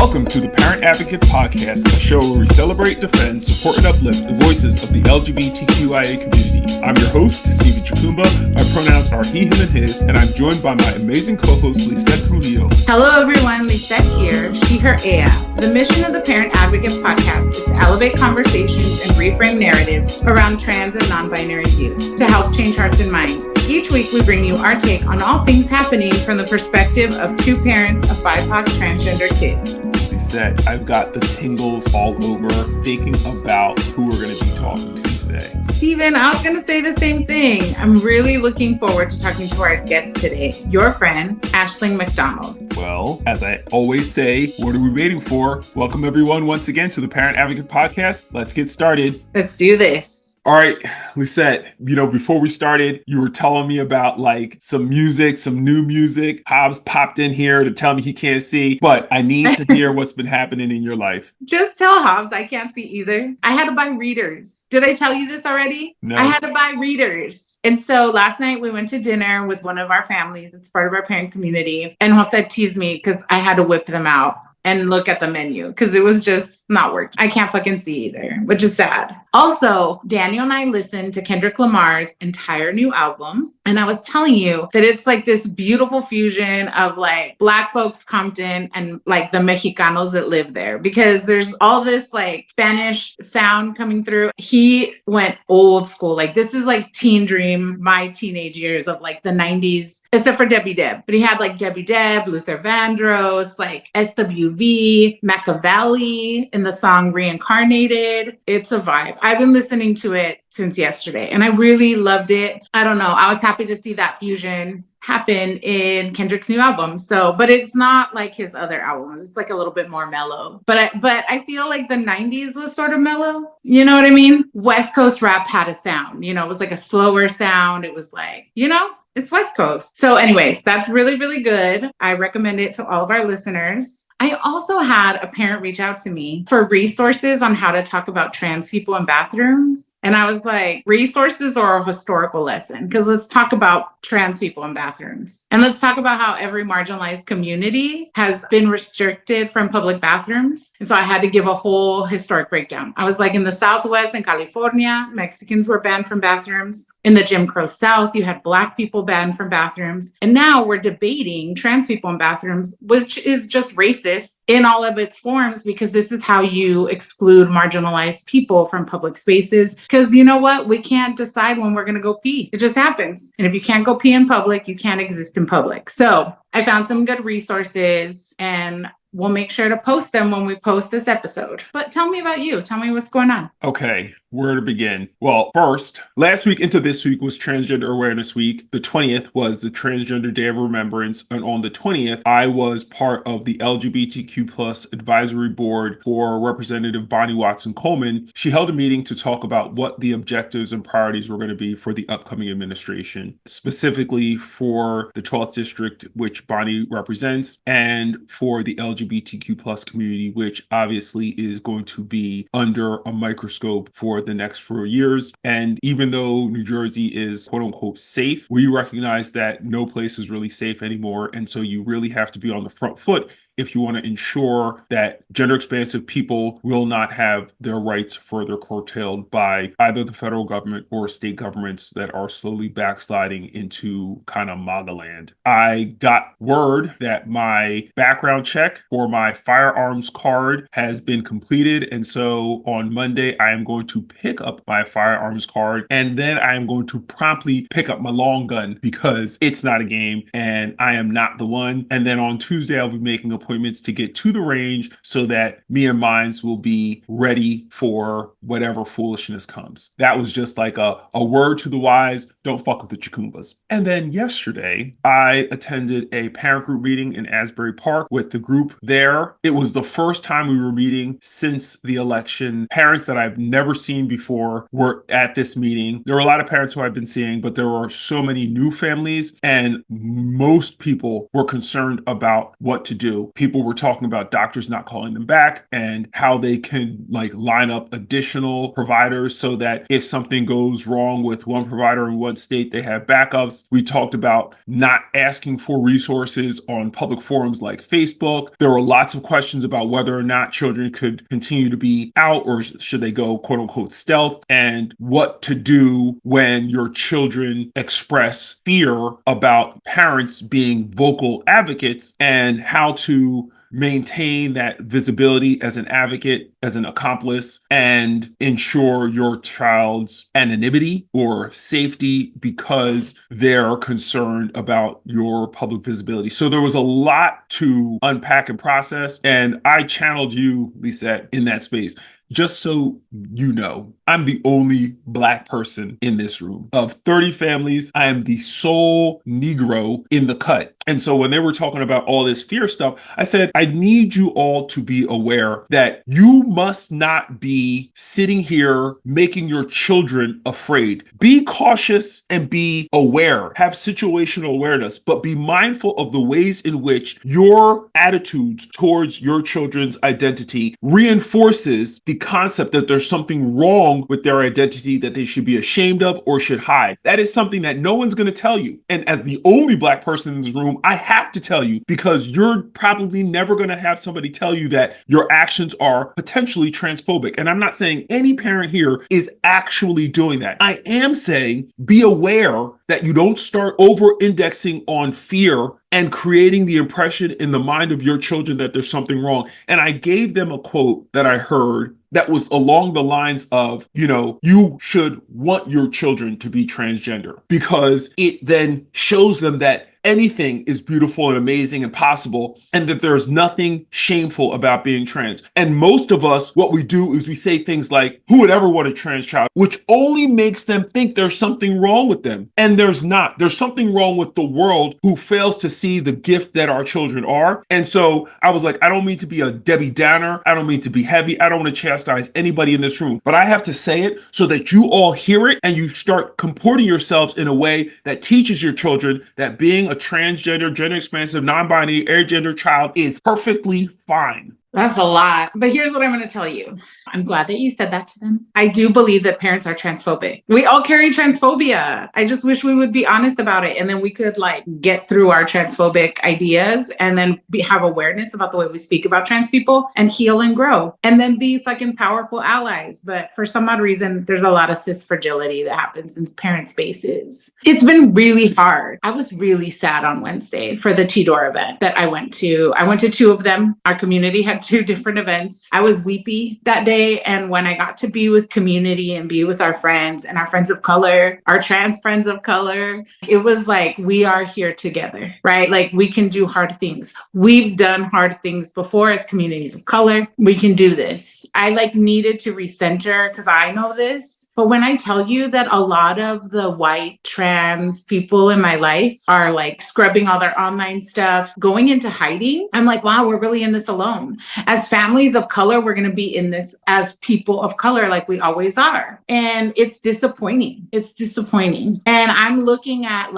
Welcome to the Parent Advocate Podcast, a show where we celebrate, defend, support, and uplift the voices of the LGBTQIA community. I'm your host, Stephen Chukumba. My pronouns are he, him, and his, and I'm joined by my amazing co-host, Lizette and Stephen. Hello, everyone. Lizette here, she, her, ea. The mission of the Parent Advocate Podcast is to elevate conversations and reframe narratives around trans and non-binary youth to help change hearts and minds. Each week, we bring you our take on all things happening from the perspective of two parents of BIPOC transgender kids. Lizette, I've got the tingles all over thinking about who we're going to be talking to today. Stephen, I was going to say the same thing. I'm really looking forward to talking to our guest today, your friend, Aisling MacDonald. Well, as I always say, what are we waiting for? Welcome, everyone, once again to the Parent Advocate Podcast. Let's get started. Let's do this. All right, Lisette, before we started, you were telling me about some music, some new music. Hobbs popped in here to tell me he can't see, but I need to hear what's been happening in your life. Just tell Hobbs I can't see either. I had to buy readers. Did I tell you this already? No. I had to buy readers. And so last night we went to dinner with one of our families. It's part of our parent community. And Jose teased me because I had to whip them out and look at the menu because it was just not working. I can't fucking see either, which is sad. Also, Daniel and I listened to Kendrick Lamar's entire new album. And I was telling you that it's this beautiful fusion of Black folks Compton and the Mexicanos that live there, because there's all this Spanish sound coming through. He went old school. This is teen dream, my teenage years of the 90s, except for Debbie Deb. But he had Debbie Deb, Luther Vandross, SWV, Machiavelli in the song Reincarnated. It's a vibe. I've been listening to it since yesterday and I really loved it. I don't know. I was happy to see that fusion happen in Kendrick's new album. But it's not like his other albums. It's a little bit more mellow. But I feel the 90s was sort of mellow. You know what I mean? West Coast rap had a sound. It was a slower sound. It was it's West Coast. So anyways, that's really, really good. I recommend it to all of our listeners. I also had a parent reach out to me for resources on how to talk about trans people in bathrooms. And I was like, resources or a historical lesson? Because let's talk about trans people in bathrooms. And let's talk about how every marginalized community has been restricted from public bathrooms. And so I had to give a whole historic breakdown. I was in the Southwest in California, Mexicans were banned from bathrooms. In the Jim Crow South, you had Black people banned from bathrooms. And now we're debating trans people in bathrooms, which is just racist in all of its forms, because this is how you exclude marginalized people from public spaces. Because you know what? We can't decide when we're going to go pee. It just happens. And if you can't go pee in public, you can't exist in public. So I found some good resources and we'll make sure to post them when we post this episode. But tell me about you. Tell me what's going on. Okay, where to begin? Well, first, last week into this week was Transgender Awareness Week. The 20th was the Transgender Day of Remembrance. And on the 20th, I was part of the LGBTQ plus advisory board for Representative Bonnie Watson Coleman. She held a meeting to talk about what the objectives and priorities were going to be for the upcoming administration, specifically for the 12th district, which Bonnie represents, and for the LGBTQ plus community, which obviously is going to be under a microscope for the next 4 years. And even though New Jersey is quote unquote safe, we recognize that no place is really safe anymore. And so you really have to be on the front foot if you want to ensure that gender expansive people will not have their rights further curtailed by either the federal government or state governments that are slowly backsliding into kind of MAGA land. I got word that my background check for my firearms card has been completed. And so on Monday, I am going to pick up my firearms card and then I am going to promptly pick up my long gun because it's not a game and I am not the one. And then on Tuesday, I'll be making appointments to get to the range so that me and mines will be ready for whatever foolishness comes. That was just a word to the wise, don't fuck with the Chukumbas. And then yesterday, I attended a parent group meeting in Asbury Park with the group there. It was the first time we were meeting since the election. Parents that I've never seen before were at this meeting. There were a lot of parents who I've been seeing, but there were so many new families and most people were concerned about what to do. people were talking about doctors not calling them back and how they can like line up additional providers so that if something goes wrong with one provider in one state, they have backups. We talked about not asking for resources on public forums like Facebook. There were lots of questions about whether or not children could continue to be out or should they go quote unquote stealth, and what to do when your children express fear about parents being vocal advocates, and how to maintain that visibility as an advocate, as an accomplice, and ensure your child's anonymity or safety because they're concerned about your public visibility. So there was a lot to unpack and process, and I channeled you, Lizette, in that space. Just so you know, I'm the only Black person in this room. Of 30 families, I am the sole Negro in the cut. And so when they were talking about all this fear stuff, I said, I need you all to be aware that you must not be sitting here making your children afraid. Be cautious and be aware, have situational awareness, but be mindful of the ways in which your attitudes towards your children's identity reinforces the concept that there's something wrong with their identity that they should be ashamed of or should hide. That is something that no one's going to tell you. And as the only Black person in this room, I have to tell you, because you're probably never going to have somebody tell you that your actions are potentially transphobic. And I'm not saying any parent here is actually doing that. I am saying be aware that you don't start over-indexing on fear and creating the impression in the mind of your children that there's something wrong. And I gave them a quote that I heard that was along the lines of, you should want your children to be transgender because it then shows them that anything is beautiful and amazing and possible, and that there's nothing shameful about being trans. And most of us, what we do is we say things like, who would ever want a trans child? Which only makes them think there's something wrong with them. And there's not. There's something wrong with the world who fails to see the gift that our children are. And so I was like, I don't mean to be a Debbie Downer. I don't mean to be heavy. I don't want to chastise anybody in this room, but I have to say it so that you all hear it and you start comporting yourselves in a way that teaches your children that being a transgender, gender expansive, non-binary, agender child is perfectly fine. That's a lot. But here's what I'm going to tell you. I'm glad that you said that to them. I do believe that parents are transphobic. We all carry transphobia. I just wish we would be honest about it. And then we could get through our transphobic ideas and then have awareness about the way we speak about trans people and heal and grow and then be fucking powerful allies. But for some odd reason, there's a lot of cis fragility that happens in parent spaces. It's been really hard. I was really sad on Wednesday for the T-Door event that I went to. I went to 2 of them. Our community had 2 different events. I was weepy that day. And when I got to be with community and be with our friends and our friends of color, our trans friends of color, it was like, we are here together, right? Like we can do hard things. We've done hard things before as communities of color. We can do this. I needed to recenter because I know this. But when I tell you that a lot of the white trans people in my life are scrubbing all their online stuff, going into hiding, I'm like, wow, we're really in this alone. As families of color, we're going to be in this as people of color like we always are. And it's disappointing. It's disappointing. And I'm looking at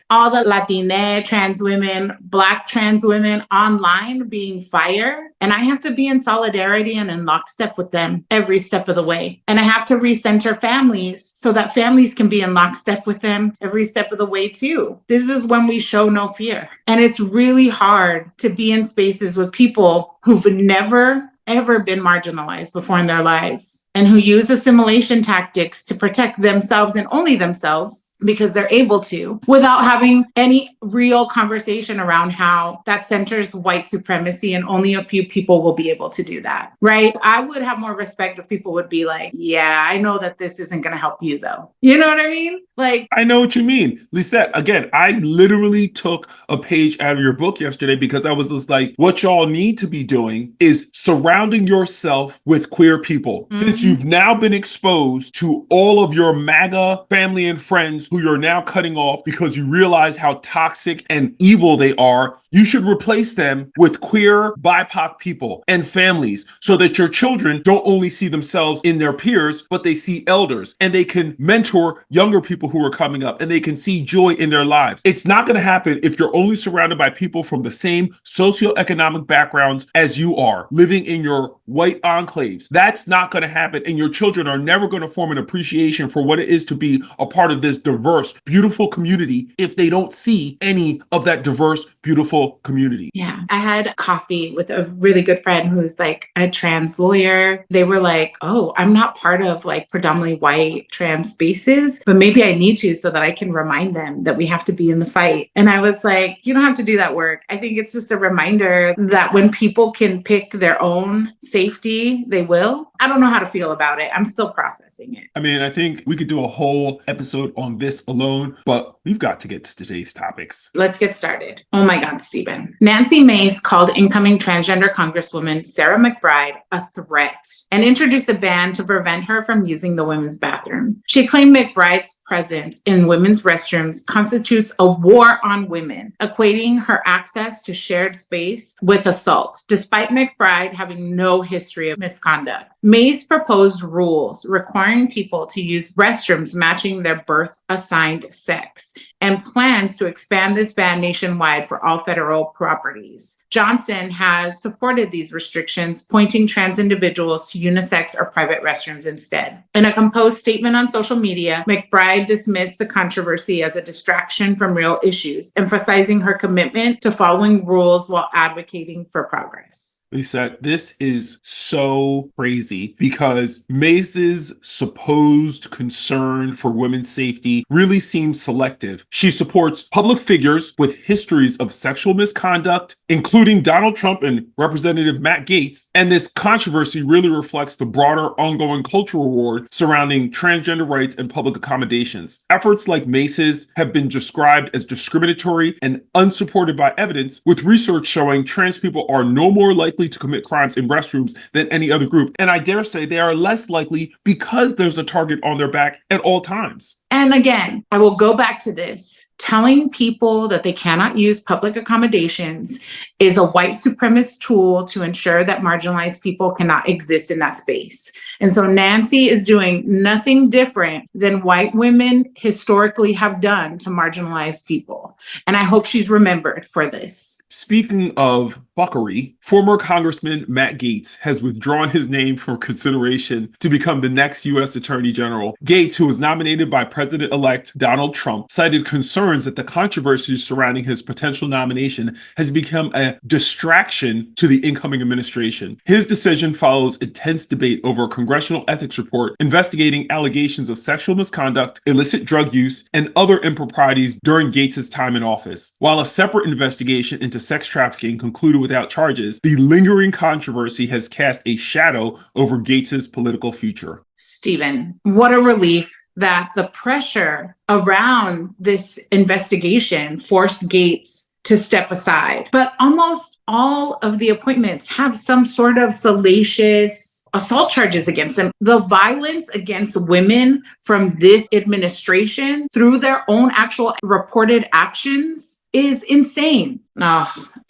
all the Latina trans women, Black trans women online being fired. And I have to be in solidarity and in lockstep with them every step of the way. And I have to recenter families so that families can be in lockstep with them every step of the way too. This is when we show no fear. And it's really hard to be in spaces with people who've never ever been marginalized before in their lives and who use assimilation tactics to protect themselves and only themselves because they're able to, without having any real conversation around how that centers white supremacy and only a few people will be able to do that, right? I would have more respect if people would be like, yeah, I know that this isn't going to help you though. You know what I mean? I know what you mean. Lizette, again, I literally took a page out of your book yesterday because I was just like, what y'all need to be doing is surrounding yourself with queer people. Since So you've now been exposed to all of your MAGA family and friends who you're now cutting off because you realize how toxic and evil they are. You should replace them with queer, BIPOC people and families so that your children don't only see themselves in their peers, but they see elders and they can mentor younger people who are coming up and they can see joy in their lives. It's not going to happen if you're only surrounded by people from the same socioeconomic backgrounds as you are, living in your white enclaves. That's not going to happen. And your children are never going to form an appreciation for what it is to be a part of this diverse, beautiful community if they don't see any of that diverse, beautiful community. Yeah. I had coffee with a really good friend who's like a trans lawyer. They were like, oh, I'm not part of like predominantly white trans spaces, but maybe I need to so that I can remind them that we have to be in the fight. And I was like, you don't have to do that work. I think it's just a reminder that when people can pick their own safety, they will. I don't know how to feel about it. I'm still processing it. I mean, I think we could do a whole episode on this alone, but we've got to get to today's topics. Let's get started. Oh my God, Stephen. Nancy Mace called incoming transgender Congresswoman Sarah McBride a threat and introduced a ban to prevent her from using the women's bathroom. She claimed McBride's presence in women's restrooms constitutes a war on women, equating her access to shared space with assault, despite McBride having no history of misconduct. Mace proposed rules requiring people to use restrooms matching their birth-assigned sex and plans to expand this ban nationwide for all federal properties. Johnson has supported these restrictions, pointing trans individuals to unisex or private restrooms instead. In a composed statement on social media, McBride dismissed the controversy as a distraction from real issues, emphasizing her commitment to following rules while advocating for progress. Lizette, this is so crazy because Mace's supposed concern for women's safety really seems selective. She supports public figures with histories of sexual misconduct, including Donald Trump and Representative Matt Gaetz, and this controversy really reflects the broader ongoing cultural war surrounding transgender rights and public accommodations. Efforts like Mace's have been described as discriminatory and unsupported by evidence, with research showing trans people are no more likely to commit crimes in restrooms than any other group. And I dare say they are less likely because there's a target on their back at all times. And again, I will go back to this. Telling people that they cannot use public accommodations is a white supremacist tool to ensure that marginalized people cannot exist in that space. And so Nancy is doing nothing different than white women historically have done to marginalized people. And I hope she's remembered for this. Speaking of fuckery, former Congressman Matt Gaetz has withdrawn his name from consideration to become the next U.S. Attorney General. Gaetz, who was nominated by President-elect Donald Trump, cited concerns that the controversy surrounding his potential nomination has become a distraction to the incoming administration. His decision follows intense debate over a congressional ethics report investigating allegations of sexual misconduct, illicit drug use, and other improprieties during Gaetz's time in office. While a separate investigation into sex trafficking concluded without charges, the lingering controversy has cast a shadow over Gaetz's political future. Stephen, what a relief that the pressure around this investigation forced Gaetz to step aside. But almost all of the appointments have some sort of salacious assault charges against them. The violence against women from this administration through their own actual reported actions is insane.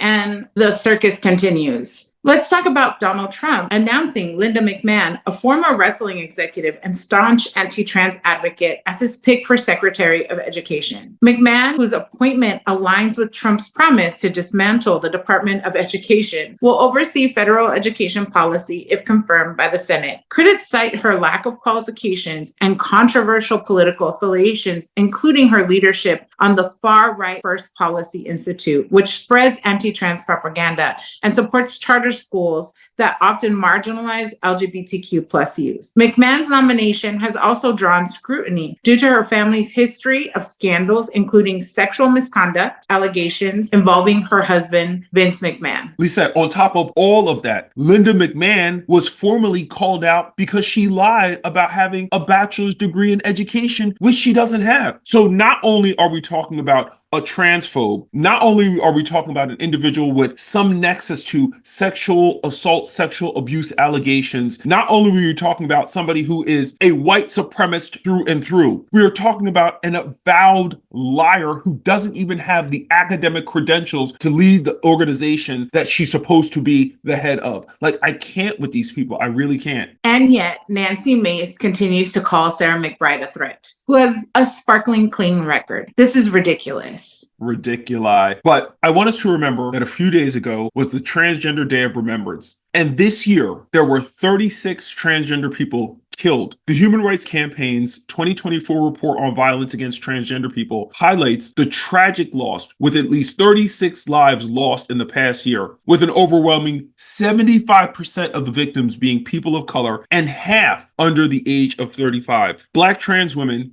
And the circus continues. Let's talk about Donald Trump announcing Linda McMahon, a former wrestling executive and staunch anti-trans advocate, as his pick for Secretary of Education. McMahon, whose appointment aligns with Trump's promise to dismantle the Department of Education, will oversee federal education policy if confirmed by the Senate. Critics cite her lack of qualifications and controversial political affiliations, including her leadership on the far-right First Policy Institute, which spreads anti-trans propaganda and supports charter schools that often marginalize LGBTQ plus youth. McMahon's nomination has also drawn scrutiny due to her family's history of scandals, including sexual misconduct allegations involving her husband, Vince McMahon. Lizette, on top of all of that, Linda McMahon was formally called out because she lied about having a bachelor's degree in education, which she doesn't have. So not only are we talking about a transphobe, not only are we talking about an individual with some nexus to sexual assault, sexual abuse allegations, not only are we talking about somebody who is a white supremacist through and through, we are talking about an avowed liar who doesn't even have the academic credentials to lead the organization that she's supposed to be the head of. Like, I can't with these people. I really can't. And yet, Nancy Mace continues to call Sarah McBride a threat, who has a sparkling clean record. This is ridiculous. Ridiculi. But I want us to remember that a few days ago was the Transgender Day of Remembrance. And this year, there were 36 transgender people killed. The Human Rights Campaign's 2024 report on violence against transgender people highlights the tragic loss, with at least 36 lives lost in the past year, with an overwhelming 75% of the victims being people of color and half under the age of 35. Black trans women,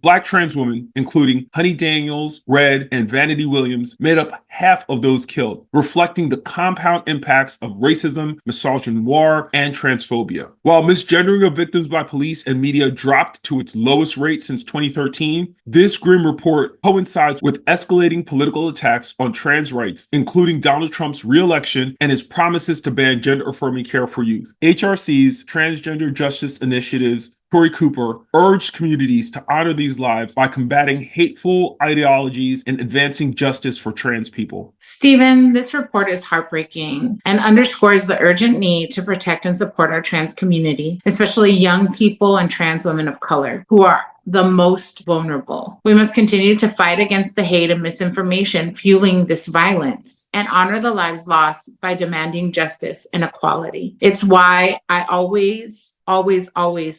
including Honey Daniels, Red, and Vanity Williams, made up half of those killed, reflecting the compound impacts of racism, misogyny, and transphobia. While misgendering of victims by police and media dropped to its lowest rate since 2013, this grim report coincides with escalating political attacks on trans rights, including Donald Trump's re-election and his promises to ban gender-affirming care for youth. HRC's Transgender Justice Initiative's Tori Cooper urged communities to honor these lives by combating hateful ideologies and advancing justice for trans people. Stephen, this report is heartbreaking and underscores the urgent need to protect and support our trans community, especially young people and trans women of color who are the most vulnerable. We must continue to fight against the hate and misinformation fueling this violence and honor the lives lost by demanding justice and equality. It's why I always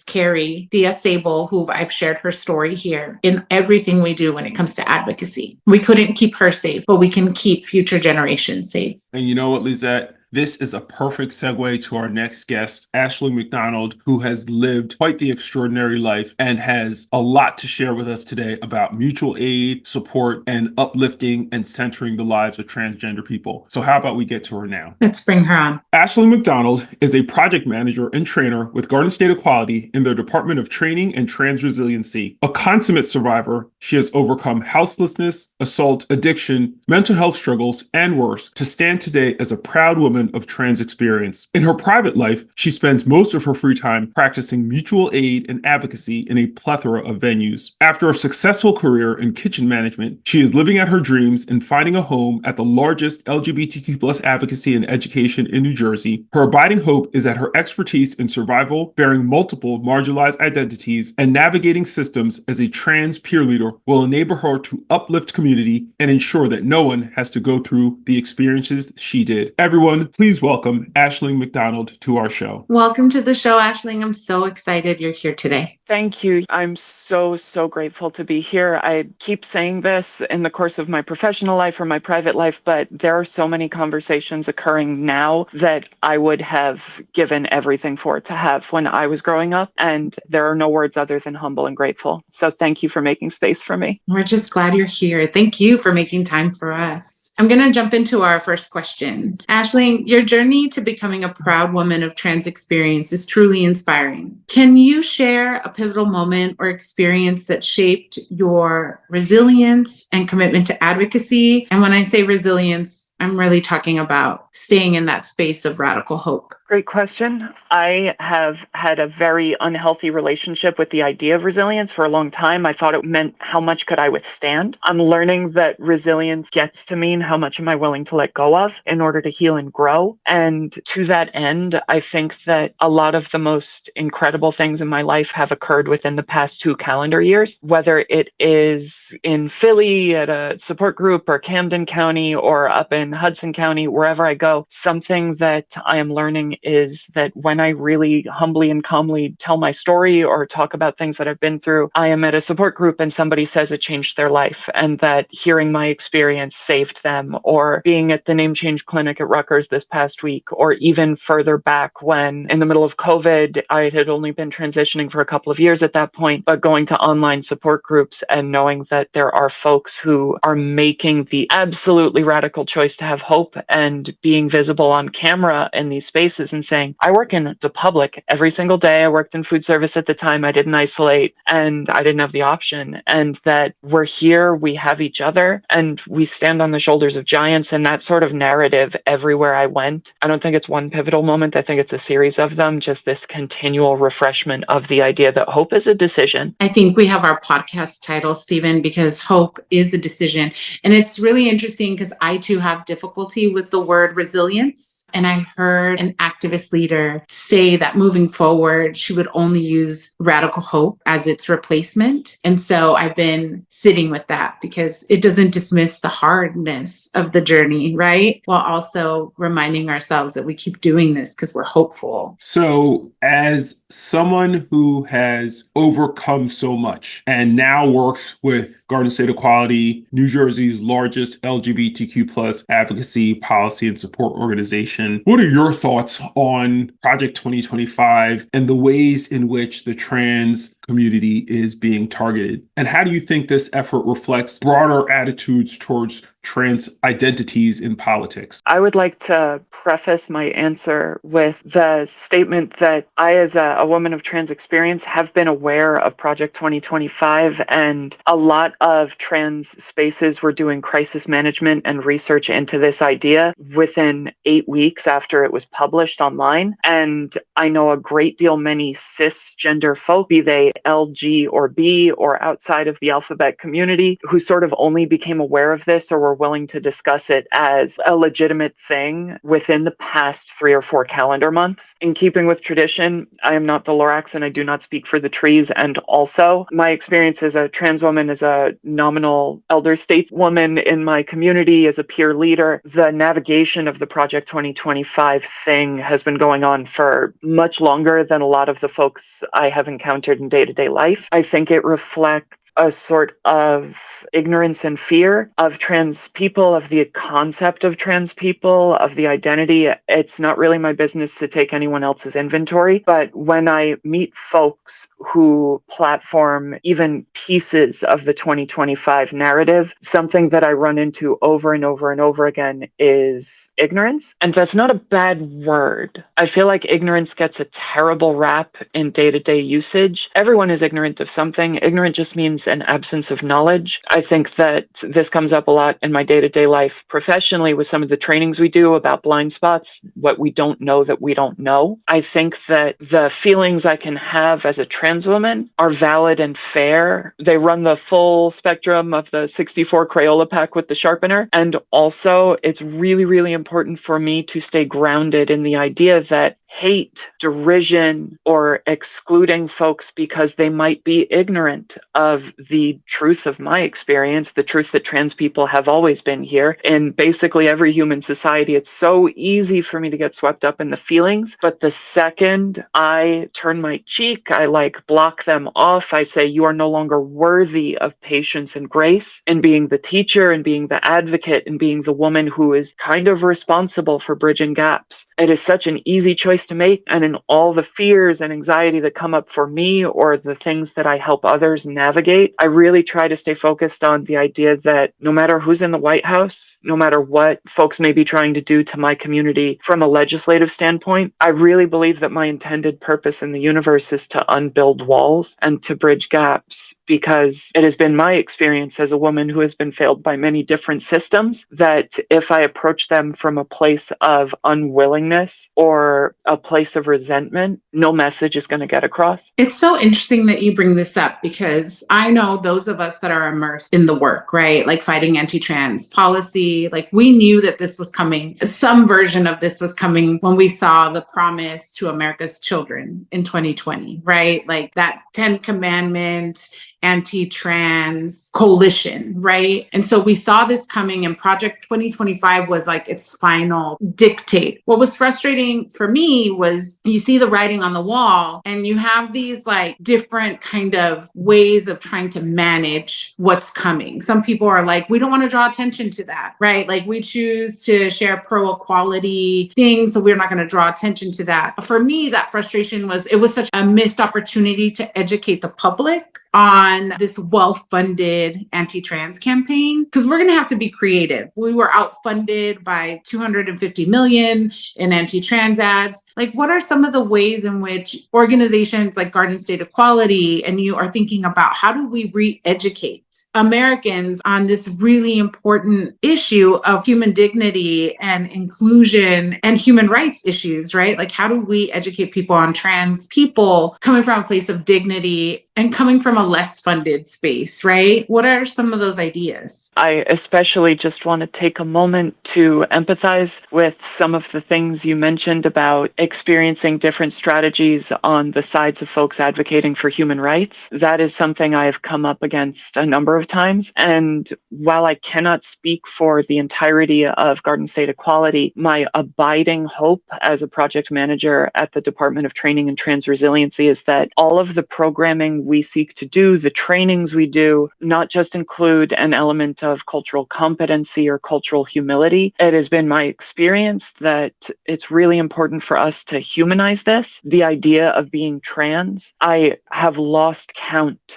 carry Thea Sable, who I've shared her story here, in everything we do when it comes to advocacy. We couldn't keep her safe, but we can keep future generations safe. And you know what, Lizette? This is a perfect segue to our next guest, Aisling MacDonald, who has lived quite the extraordinary life and has a lot to share with us today about mutual aid, support, and uplifting and centering the lives of transgender people. So how about we get to her now? Let's bring her on. Aisling MacDonald is a project manager and trainer with Garden State Equality in their Department of Training and Trans Resiliency. A consummate survivor, she has overcome houselessness, assault, addiction, mental health struggles, and worse, to stand today as a proud woman of trans experience. In her private life, she spends most of her free time practicing mutual aid and advocacy in a plethora of venues. After a successful career in kitchen management, she is living out her dreams and finding a home at the largest LGBTQ+ advocacy and education in New Jersey. Her abiding hope is that her expertise in survival, bearing multiple marginalized identities, and navigating systems as a trans peer leader will enable her to uplift community and ensure that no one has to go through the experiences she did. Everyone, please welcome Aisling MacDonald to our show. Welcome to the show, Aisling. I'm so excited you're here today. Thank you. I'm so grateful to be here. I keep saying this in the course of my professional life or my private life, but there are so many conversations occurring now that I would have given everything for it to have when I was growing up. And there are no words other than humble and grateful. So thank you for making space for me. We're just glad you're here. Thank you for making time for us. I'm going to jump into our first question. Aisling, your journey to becoming a proud woman of trans experience is truly inspiring. Can you share a pivotal moment or experience that shaped your resilience and commitment to advocacy? And when I say resilience, I'm really talking about staying in that space of radical hope. Great question. I have had a very unhealthy relationship with the idea of resilience for a long time. I thought it meant how much could I withstand. I'm learning that resilience gets to mean how much am I willing to let go of in order to heal and grow. And to that end, I think that a lot of the most incredible things in my life have occurred within the past 2 calendar years, whether it is in Philly at a support group or Camden County or up in Hudson County, wherever I go. Something that I am learning is that when I really humbly and calmly tell my story or talk about things that I've been through, I am at a support group and somebody says it changed their life and that hearing my experience saved them, or being at the name change clinic at Rutgers this past week, or even further back when in the middle of COVID, I had only been transitioning for a couple of years at that point, but going to online support groups and knowing that there are folks who are making the absolutely radical choice to have hope and being visible on camera in these spaces services and saying, I work in the public every single day. I worked in food service at the time. I didn't isolate and I didn't have the option. And that we're here, we have each other, and we stand on the shoulders of giants. And that sort of narrative everywhere I went, I don't think it's one pivotal moment. I think it's a series of them, just this continual refreshment of the idea that hope is a decision. I think we have our podcast title, Stephen, because hope is a decision. And it's really interesting because I too have difficulty with the word resilience. And I heard an activist leader say that moving forward, she would only use radical hope as its replacement. And so I've been sitting with that because it doesn't dismiss the hardness of the journey, right? While also reminding ourselves that we keep doing this because we're hopeful. So as someone who has overcome so much and now works with Garden State Equality, New Jersey's largest LGBTQ plus advocacy, policy, and support organization, what are your thoughts on Project 2025 and the ways in which the trans community is being targeted? And how do you think this effort reflects broader attitudes towards trans identities in politics? I would like to preface my answer with the statement that I, as a woman of trans experience, have been aware of Project 2025, and a lot of trans spaces were doing crisis management and research into this idea within 8 weeks after it was published online. And I know a great deal many cisgender folk, be they LG or B or outside of the alphabet community, who sort of only became aware of this or were willing to discuss it as a legitimate thing within the past 3 or 4 calendar months. In keeping with tradition, I am not the Lorax and I do not speak for the trees. And also, my experience as a trans woman, as a nominal elder stateswoman in my community, as a peer leader, the navigation of the Project 2025 thing has been going on for much longer than a lot of the folks I have encountered in day-to-day life. I think it reflects a sort of ignorance and fear of trans people, of the concept of trans people, of the identity. It's not really my business to take anyone else's inventory, but when I meet folks who platform even pieces of the 2025 narrative, something that I run into over and over and over again is ignorance. And that's not a bad word. I feel like ignorance gets a terrible rap in day-to-day usage. Everyone is ignorant of something. Ignorant just means an absence of knowledge. I think that this comes up a lot in my day-to-day life professionally with some of the trainings we do about blind spots, what we don't know that we don't know. I think that the feelings I can have as a trans woman are valid and fair. They run the full spectrum of the 64 Crayola pack with the sharpener. And also, it's really, really important for me to stay grounded in the idea that hate, derision, or excluding folks because they might be ignorant of the truth of my experience, the truth that trans people have always been here. In basically every human society, it's so easy for me to get swept up in the feelings. But the second I turn my cheek, I block them off. I say, you are no longer worthy of patience and grace, and being the teacher and being the advocate and being the woman who is kind of responsible for bridging gaps. It is such an easy choice to make, and in all the fears and anxiety that come up for me or the things that I help others navigate, I really try to stay focused on the idea that no matter who's in the White House, no matter what folks may be trying to do to my community from a legislative standpoint, I really believe that my intended purpose in the universe is to unbuild walls and to bridge gaps, because it has been my experience as a woman who has been failed by many different systems that if I approach them from a place of unwillingness or a place of resentment, no message is going to get across. It's so interesting that you bring this up because I know those of us that are immersed in the work, right? Like fighting anti-trans policy, we knew that this was coming. Some version of this was coming when we saw the promise to America's children in 2020, right? Like that 10 Commandments, anti-trans coalition, right? And so we saw this coming, and Project 2025 was its final dictate. What was frustrating for me was you see the writing on the wall and you have these different kind of ways of trying to manage what's coming. Some people are we don't want to draw attention to that, right? We choose to share pro-equality things, so we're not going to draw attention to that. For me, that frustration was, it was such a missed opportunity to educate the public on this well-funded anti-trans campaign? Because we're going to have to be creative. We were outfunded by $250 million in anti-trans ads. Like, what are some of the ways in which organizations like Garden State Equality and you are thinking about how do we re-educate Americans on this really important issue of human dignity and inclusion and human rights issues, right? Like, how do we educate people on trans people coming from a place of dignity and coming from a less funded space, right? What are some of those ideas? I especially just want to take a moment to empathize with some of the things you mentioned about experiencing different strategies on the sides of folks advocating for human rights. That is something I have come up against a number of times. And while I cannot speak for the entirety of Garden State Equality, my abiding hope as a project manager at the Department of Training and Trans Resiliency is that all of the programming we seek to do, the trainings we do, not just include an element of cultural competency or cultural humility. It has been my experience that it's really important for us to humanize this. The idea of being trans, I have lost count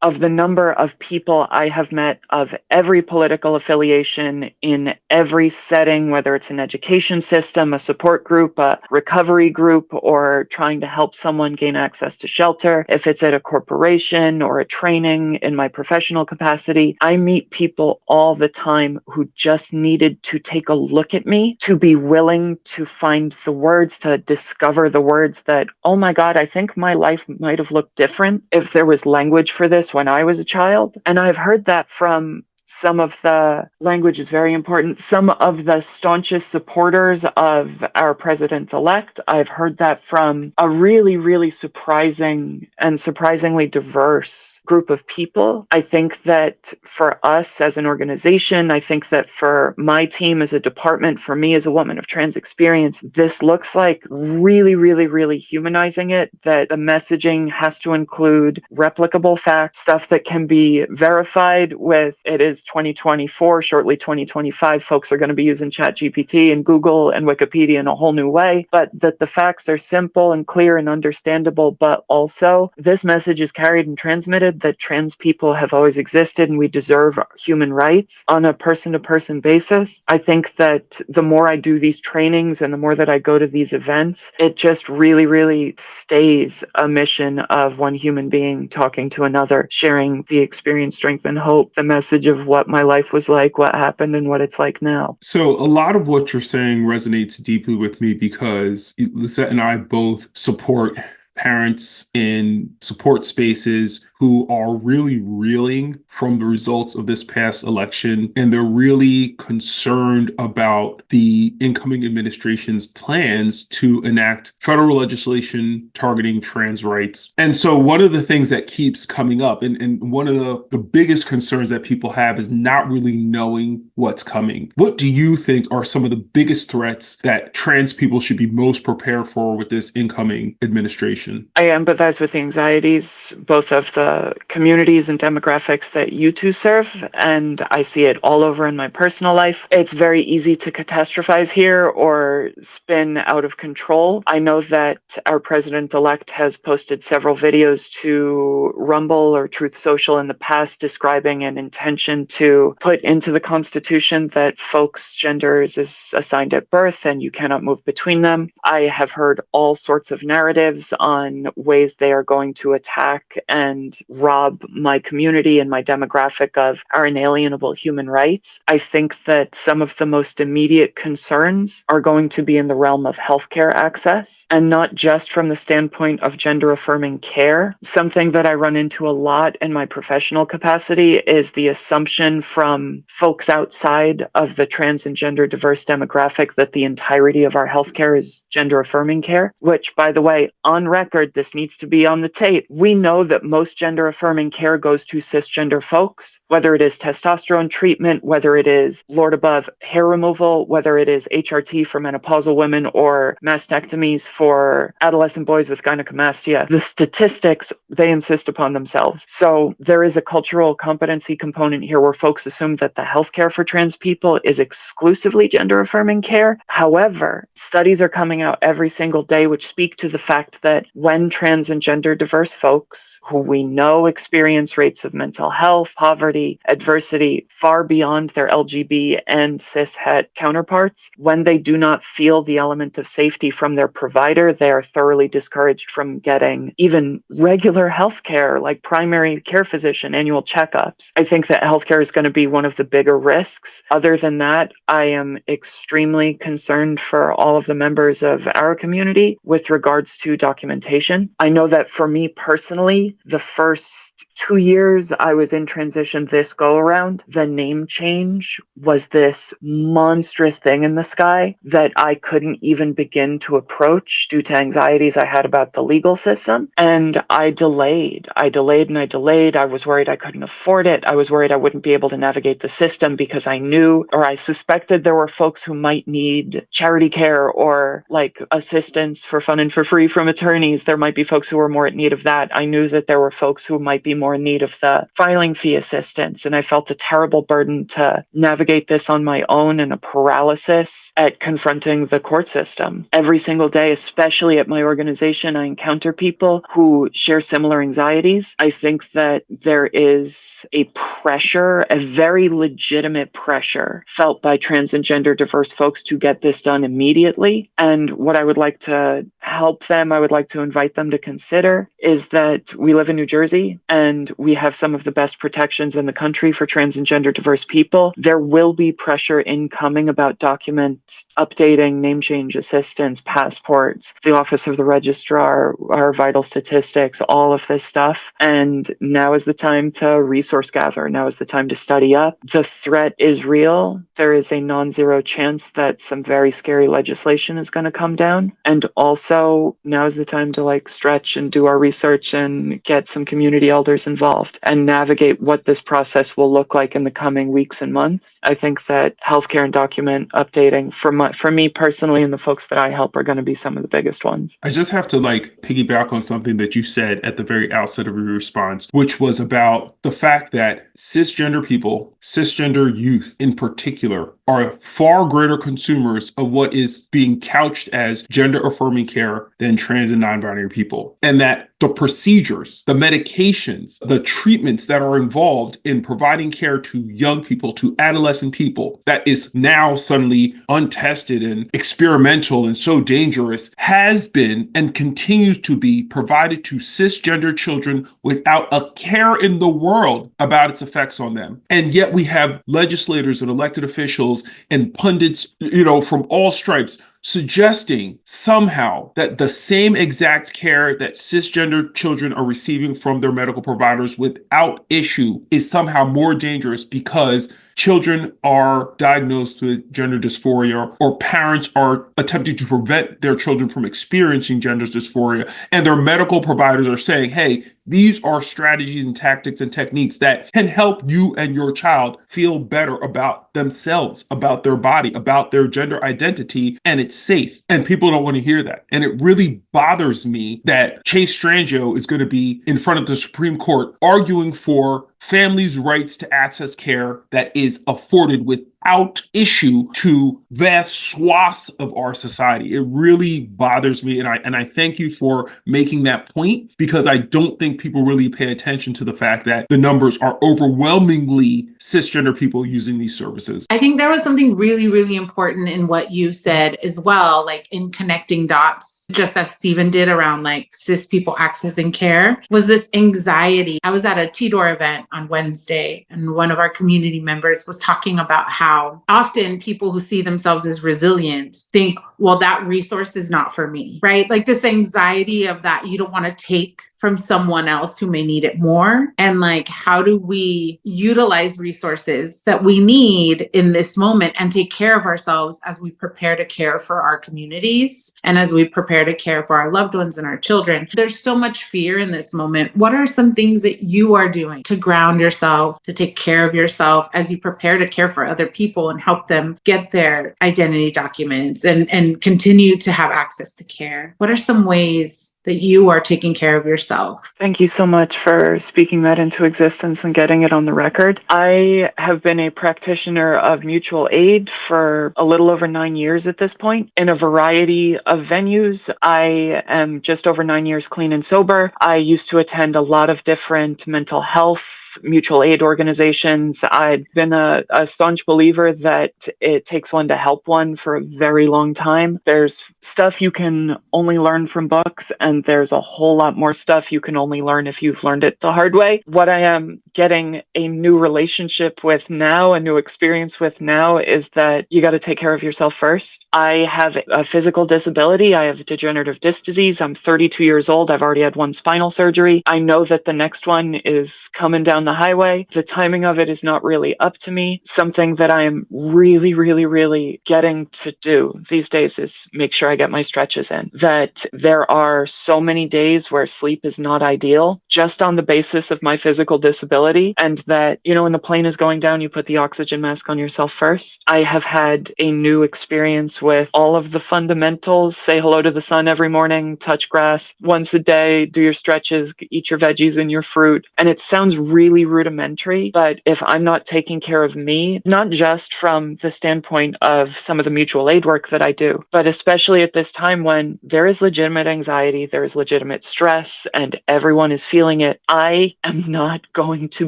of the number of people I have met of every political affiliation in every setting, whether it's an education system, a support group, a recovery group, or trying to help someone gain access to shelter. If it's at a corporation or a training in my professional capacity, I meet people all the time who just needed to take a look at me, to be willing to find the words, to discover the words that, oh my God, I think my life might have looked different if there was language for this when I was a child. And I've heard that from some of the language is very important. Some of the staunchest supporters of our president-elect. I've heard that from a really, really surprising and surprisingly diverse group of people. I think that for us as an organization, I think that for my team as a department, for me as a woman of trans experience, this looks like really, really, really humanizing it, that the messaging has to include replicable facts, stuff that can be verified with, it is 2024, shortly 2025, folks are going to be using ChatGPT and Google and Wikipedia in a whole new way, but that the facts are simple and clear and understandable, but also this message is carried and transmitted that trans people have always existed and we deserve human rights on a person-to-person basis. I think that the more I do these trainings and the more that I go to these events, it just really, really stays a mission of one human being talking to another, sharing the experience, strength, and hope, the message of what my life was like, what happened, and what it's like now. So a lot of what you're saying resonates deeply with me because Lizette and I both support parents in support spaces who are really reeling from the results of this past election. And they're really concerned about the incoming administration's plans to enact federal legislation targeting trans rights. And so one of the things that keeps coming up, and one of the biggest concerns that people have is not really knowing what's coming. What do you think are some of the biggest threats that trans people should be most prepared for with this incoming administration? I empathize with the anxieties, both of the communities and demographics that you two serve, and I see it all over in my personal life. It's very easy to catastrophize here or spin out of control. I know that our president-elect has posted several videos to Rumble or Truth Social in the past describing an intention to put into the Constitution that folks' genders is assigned at birth and you cannot move between them. I have heard all sorts of narratives on ways they are going to attack and rob my community and my demographic of our inalienable human rights. I think that some of the most immediate concerns are going to be in the realm of healthcare access, and not just from the standpoint of gender-affirming care. Something that I run into a lot in my professional capacity is the assumption from folks outside of the trans and gender diverse demographic that the entirety of our healthcare is gender-affirming care, which, by the way, on record, this needs to be on the tape. We know that most gender-affirming care goes to cisgender folks, whether it is testosterone treatment, whether it is Lord above hair removal, whether it is HRT for menopausal women or mastectomies for adolescent boys with gynecomastia. The statistics, they insist upon themselves. So there is a cultural competency component here where folks assume that the healthcare for trans people is exclusively gender-affirming care. However, studies are coming out every single day which speak to the fact that when trans and gender diverse folks, who we know experience rates of mental health, poverty, adversity far beyond their LGB and cis-het counterparts. When they do not feel the element of safety from their provider, they are thoroughly discouraged from getting even regular health care, like primary care physician annual checkups. I think that healthcare is going to be one of the bigger risks. Other than that, I am extremely concerned for all of the members of our community with regards to documentation. I know that for me personally, the first 2 years I was in transition this go around, the name change was this monstrous thing in the sky that I couldn't even begin to approach due to anxieties I had about the legal system. And I delayed. I was worried I couldn't afford it. I was worried I wouldn't be able to navigate the system because I knew, or I suspected, there were folks who might need charity care or like assistance for fun and for free from attorneys. There might be folks who were more in need of that. I knew that there were folks who might be more in need of the filing fee assistance. And I felt a terrible burden to navigate this on my own and a paralysis at confronting the court system. Every single day, especially at my organization, I encounter people who share similar anxieties. I think that there is a pressure, a very legitimate pressure felt by trans and gender diverse folks to get this done immediately. And what I would like to help them, I would like to invite them to consider is that we live in New Jersey and we have some of the best protections in the country for trans and gender diverse people. There will be pressure incoming about documents, updating, name change assistance, passports, the Office of the Registrar, our vital statistics, all of this stuff. And now is the time to resource gather. Now is the time to study up. The threat is real. There is a non-zero chance that some very scary legislation is going to come down. And also now is the time to stretch and do our research and get some community elders involved and navigate what this process will look like in the coming weeks and months. I think that healthcare and document updating for me personally and the folks that I help are going to be some of the biggest ones. I just have to piggyback on something that you said at the very outset of your response, which was about the fact that cisgender people, cisgender youth in particular, are far greater consumers of what is being couched as gender affirming care than trans and non-binary people. And that the procedures, the medications, the treatments that are involved in providing care to young people, to adolescent people, that is now suddenly untested and experimental and so dangerous, has been and continues to be provided to cisgender children without a care in the world about its effects on them. And yet we have legislators and elected officials and pundits, from all stripes, suggesting somehow that the same exact care that cisgender children are receiving from their medical providers without issue is somehow more dangerous because children are diagnosed with gender dysphoria, or parents are attempting to prevent their children from experiencing gender dysphoria, and their medical providers are saying, hey, these are strategies and tactics and techniques that can help you and your child feel better about themselves, about their body, about their gender identity, and it's safe. And people don't want to hear that. And it really bothers me that Chase Strangio is going to be in front of the Supreme Court arguing for families' rights to access care that is afforded without issue to vast swaths of our society. It really bothers me. And I thank you for making that point, because I don't think people really pay attention to the fact that the numbers are overwhelmingly cisgender people using these services. I think there was something really, really important in what you said as well, in connecting dots, just as Stephen did around cis people accessing care, was this anxiety. I was at a TDOR event on Wednesday, and one of our community members was talking about how often people who see themselves as resilient think, well, that resource is not for me, right? This anxiety of that you don't want to take from someone else who may need it more. And how do we utilize resources that we need in this moment and take care of ourselves as we prepare to care for our communities and as we prepare to care for our loved ones and our children? There's so much fear in this moment. What are some things that you are doing to ground yourself, to take care of yourself as you prepare to care for other people and help them get their identity documents and and continue to have access to care? What are some ways that you are taking care of yourself? Thank you so much for speaking that into existence and getting it on the record. I have been a practitioner of mutual aid for a little over 9 years at this point in a variety of venues. I am just over 9 years clean and sober. I used to attend a lot of different mental health mutual aid organizations. I've been a staunch believer that it takes one to help one for a very long time. There's stuff you can only learn from books, and there's a whole lot more stuff you can only learn if you've learned it the hard way. What I am getting a new relationship with now, a new experience with now, is that you got to take care of yourself first. I have a physical disability. I have degenerative disc disease. I'm 32 years old. I've already had one spinal surgery. I know that the next one is coming down the highway. The timing of it is not really up to me. Something that I am really getting to do these days is make sure I get my stretches in. That there are so many days where sleep is not ideal just on the basis of my physical disability, and that, when the plane is going down, you put the oxygen mask on yourself first. I have had a new experience with all of the fundamentals. Say hello to the sun every morning, touch grass once a day, do your stretches, eat your veggies and your fruit. And it sounds really rudimentary, but if I'm not taking care of me, not just from the standpoint of some of the mutual aid work that I do, but especially at this time when there is legitimate anxiety, there is legitimate stress, and everyone is feeling it, I am not going to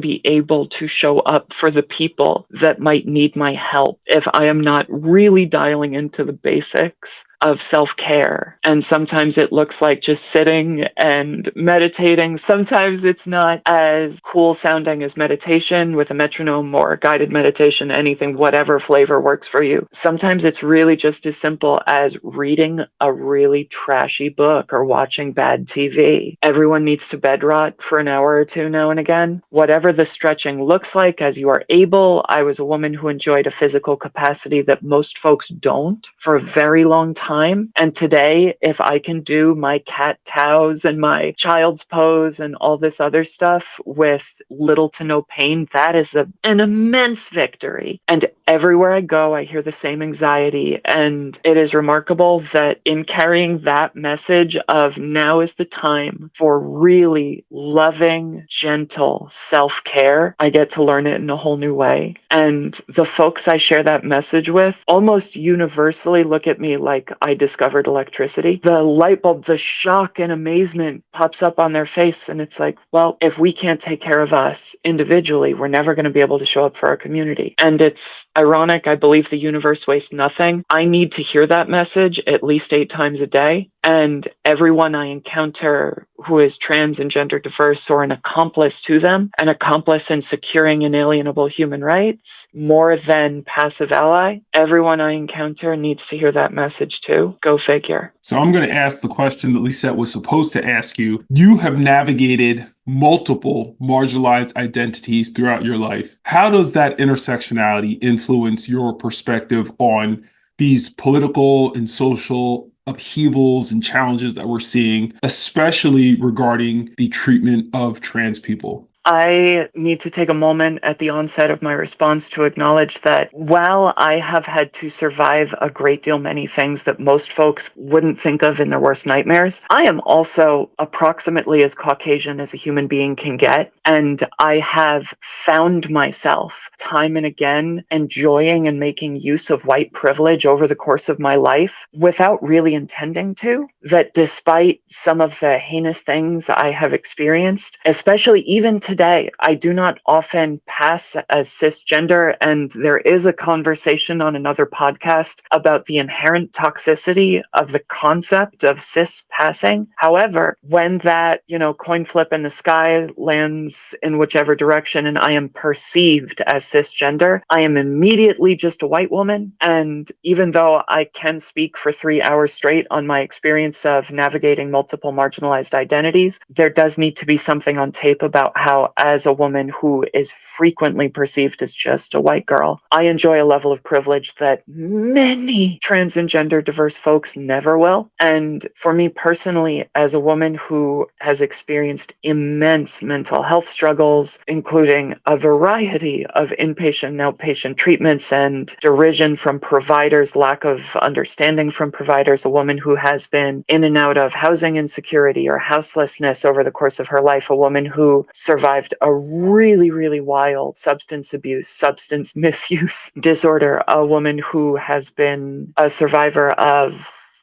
be able to show up for the people that might need my help if I am not really dialing into the basics of self-care. And sometimes it looks like just sitting and meditating. Sometimes it's not as cool sounding as meditation with a metronome or guided meditation, anything, whatever flavor works for you. Sometimes it's really just as simple as reading a really trashy book or watching bad TV. Everyone needs to bed rot for an hour or two now and again. Whatever the stretching looks like as you are able. I was a woman who enjoyed a physical capacity that most folks don't for a very long time. And today, if I can do my cat cows and my child's pose and all this other stuff with little to no pain, that is an immense victory. And everywhere I go, I hear the same anxiety. And it is remarkable that in carrying that message of now is the time for really loving, gentle self-care, I get to learn it in a whole new way. And the folks I share that message with almost universally look at me like I discovered electricity. The light bulb, the shock and amazement pops up on their face. And it's like, well, if we can't take care of us individually, we're never going to be able to show up for our community. And it's ironic. I believe the universe wastes nothing. I need to hear that message at least 8 times a day. And everyone I encounter who is trans and gender diverse or an accomplice to them, an accomplice in securing inalienable human rights, more than passive ally, everyone I encounter needs to hear that message too. Go figure. So I'm going to ask the question that Lizette was supposed to ask you. You have navigated multiple marginalized identities throughout your life. How does that intersectionality influence your perspective on these political and social upheavals and challenges that we're seeing, especially regarding the treatment of trans people? I need to take a moment at the onset of my response to acknowledge that while I have had to survive a great deal many things that most folks wouldn't think of in their worst nightmares, I am also approximately as Caucasian as a human being can get. And I have found myself time and again enjoying and making use of white privilege over the course of my life without really intending to. That despite some of the heinous things I have experienced, especially even today, I do not often pass as cisgender, and there is a conversation on another podcast about the inherent toxicity of the concept of cis passing. However, when that, coin flip in the sky lands in whichever direction and I am perceived as cisgender, I am immediately just a white woman. And even though I can speak for 3 hours straight on my experience of navigating multiple marginalized identities, there does need to be something on tape about how now, as a woman who is frequently perceived as just a white girl, I enjoy a level of privilege that many trans and gender diverse folks never will. And for me personally, as a woman who has experienced immense mental health struggles, including a variety of inpatient and outpatient treatments and derision from providers, lack of understanding from providers, a woman who has been in and out of housing insecurity or houselessness over the course of her life, a woman who survived a really, really wild substance abuse, substance misuse disorder, a woman who has been a survivor of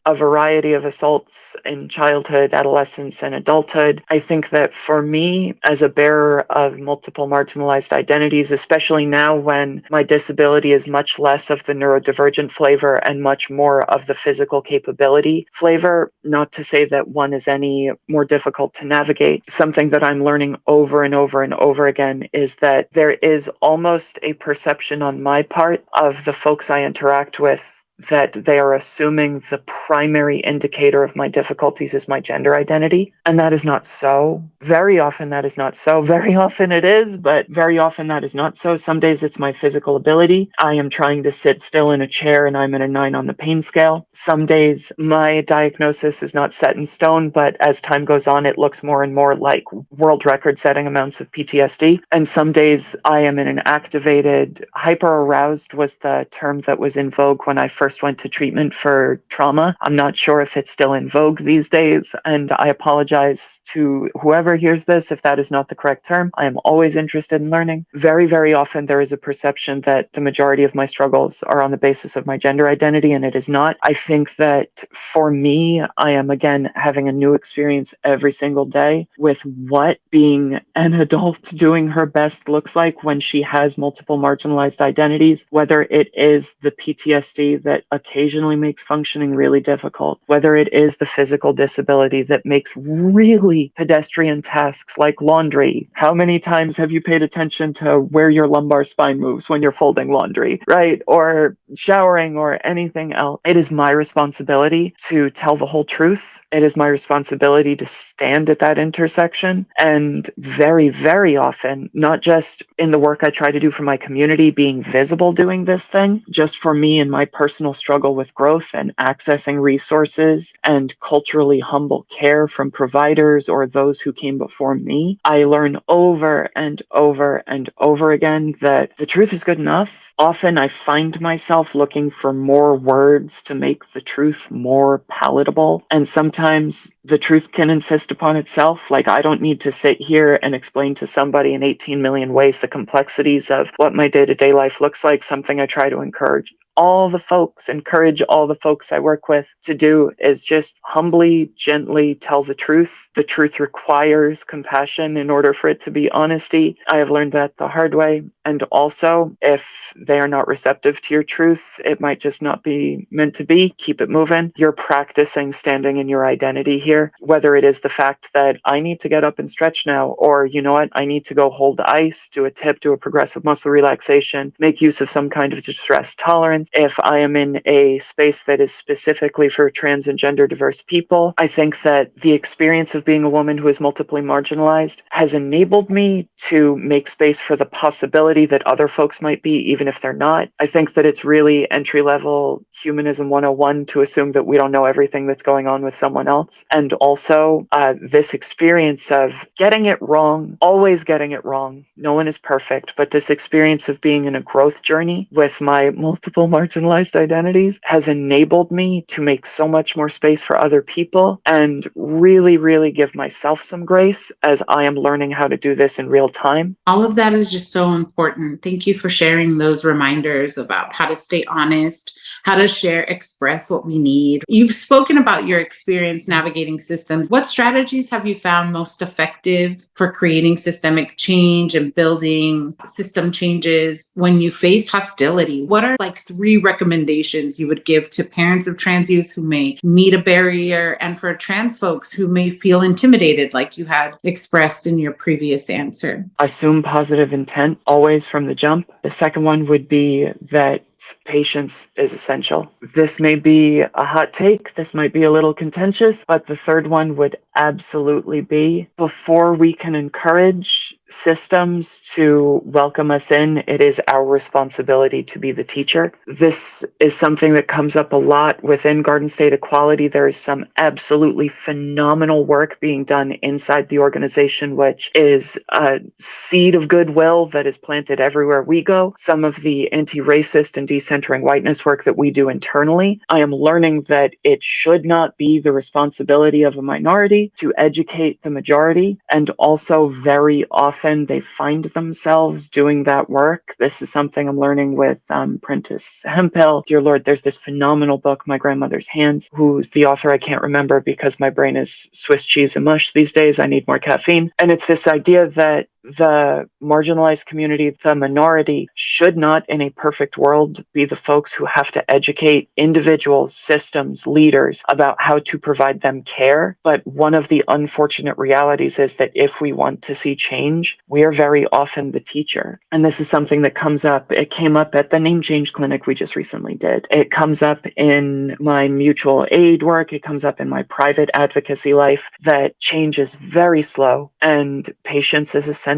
a variety of assaults in childhood, adolescence, and adulthood. I think that for me, as a bearer of multiple marginalized identities, especially now when my disability is much less of the neurodivergent flavor and much more of the physical capability flavor, not to say that one is any more difficult to navigate, something that I'm learning over and over and over again is that there is almost a perception on my part of the folks I interact with that they are assuming the primary indicator of my difficulties is my gender identity. And that is not so. Very often that is not so. Very often it is, but very often that is not so. Some days it's my physical ability. I am trying to sit still in a chair and I'm at a 9 on the pain scale. Some days my diagnosis is not set in stone, but as time goes on, it looks more and more like world record setting amounts of PTSD. And some days I am in an activated, hyper aroused was the term that was in vogue when I first went to treatment for trauma. I'm not sure if it's still in vogue these days, and I apologize to whoever hears this if that is not the correct term. I am always interested in learning. Very, very often there is a perception that the majority of my struggles are on the basis of my gender identity, and it is not. I think that for me, I am again having a new experience every single day with what being an adult doing her best looks like when she has multiple marginalized identities, whether it is the PTSD that occasionally makes functioning really difficult, whether it is the physical disability that makes really pedestrian tasks like laundry. How many times have you paid attention to where your lumbar spine moves when you're folding laundry, right? Or showering or anything else. It is my responsibility to tell the whole truth. It is my responsibility to stand at that intersection. And very, very often, not just in the work I try to do for my community, being visible doing this thing, just for me and my personal struggle with growth and accessing resources and culturally humble care from providers or those who came before me, I learn over and over and over again that the truth is good enough. Often I find myself looking for more words to make the truth more palatable. And sometimes the truth can insist upon itself. Like, I don't need to sit here and explain to somebody in 18 million ways the complexities of what my day-to-day life looks like. Something I try to encourage all the folks I work with to do is just humbly, gently tell the truth. The truth requires compassion in order for it to be honesty. I have learned that the hard way. And also, if they are not receptive to your truth, it might just not be meant to be. Keep it moving. You're practicing standing in your identity here, whether it is the fact that I need to get up and stretch now, or you know what, I need to go hold ice, do a tip, do a progressive muscle relaxation, make use of some kind of distress tolerance. If I am in a space that is specifically for trans and gender diverse people, I think that the experience of being a woman who is multiply marginalized has enabled me to make space for the possibility that other folks might be, even if they're not. I think that it's really entry-level humanism 101 to assume that we don't know everything that's going on with someone else. And also this experience of getting it wrong, always getting it wrong. No one is perfect, but this experience of being in a growth journey with my multiple marginalized identities has enabled me to make so much more space for other people and really, really give myself some grace as I am learning how to do this in real time. All of that is just so important. Thank you for sharing those reminders about how to stay honest, how to share, express what we need. You've spoken about your experience navigating systems. What strategies have you found most effective for creating systemic change and building system changes when you face hostility? What are like 3 recommendations you would give to parents of trans youth who may meet a barrier, and for trans folks who may feel intimidated, like you had expressed in your previous answer? Assume positive intent always from the jump. The second one would be that patience is essential. This may be a hot take, this might be a little contentious, but the third one would absolutely be. Before we can encourage systems to welcome us in, it is our responsibility to be the teacher. This is something that comes up a lot within Garden State Equality. There is some absolutely phenomenal work being done inside the organization, which is a seed of goodwill that is planted everywhere we go. Some of the anti-racist and decentering whiteness work that we do internally, I am learning that it should not be the responsibility of a minority to educate the majority, and also very often they find themselves doing that work. This is something I'm learning with Prentice Hemphill. Dear Lord, there's this phenomenal book, My Grandmother's Hands, who's the author I can't remember because my brain is Swiss cheese and mush these days. I need more caffeine. And it's this idea that the marginalized community, the minority, should not, in a perfect world, be the folks who have to educate individuals, systems, leaders about how to provide them care. But one of the unfortunate realities is that if we want to see change, we are very often the teacher. And this is something that comes up. It came up at the name change clinic we just recently did. It comes up in my mutual aid work. It comes up in my private advocacy life, that change is very slow and patience is essential,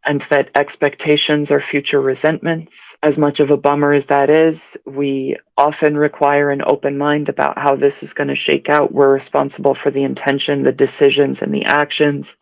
and that expectations are future resentments. As much of a bummer as that is, we often require an open mind about how this is going to shake out. We're responsible for the intention, the decisions, and the actions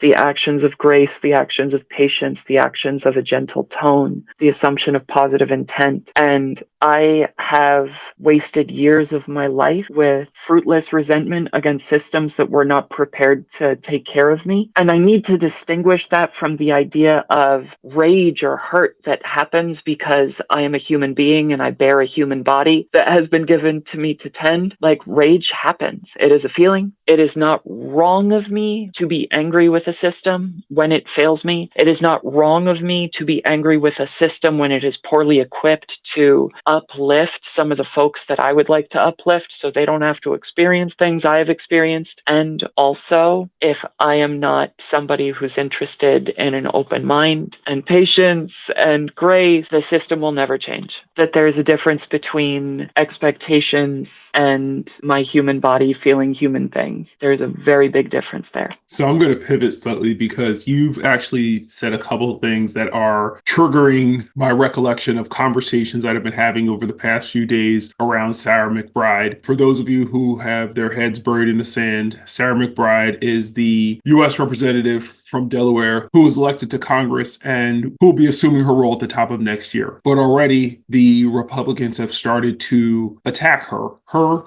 of grace, the actions of patience, the actions of a gentle tone, the assumption of positive intent. And I have wasted years of my life with fruitless resentment against systems that were not prepared to take care of me. And I need to distinguish that from the idea of rage or hurt that happens because I am a human being and I bear a human body that has been given to me to tend. Like, rage happens. It is a feeling. It is not wrong of me to be angry with a system when it fails me. It is not wrong of me to be angry with a system when it is poorly equipped to uplift some of the folks that I would like to uplift so they don't have to experience things I have experienced. And also, if I am not somebody who's interested in an open mind and patience and grace, the system will never change. That there is a difference between expectations and my human body feeling human things. There's a very big difference there. So I'm going to pivot slightly because you've actually said a couple of things that are triggering my recollection of conversations that I've been having over the past few days around Sarah McBride. For those of you who have their heads buried in the sand, Sarah McBride is the U.S. representative from Delaware who was elected to Congress and who will be assuming her role at the top of next year. But already the Republicans have started to attack her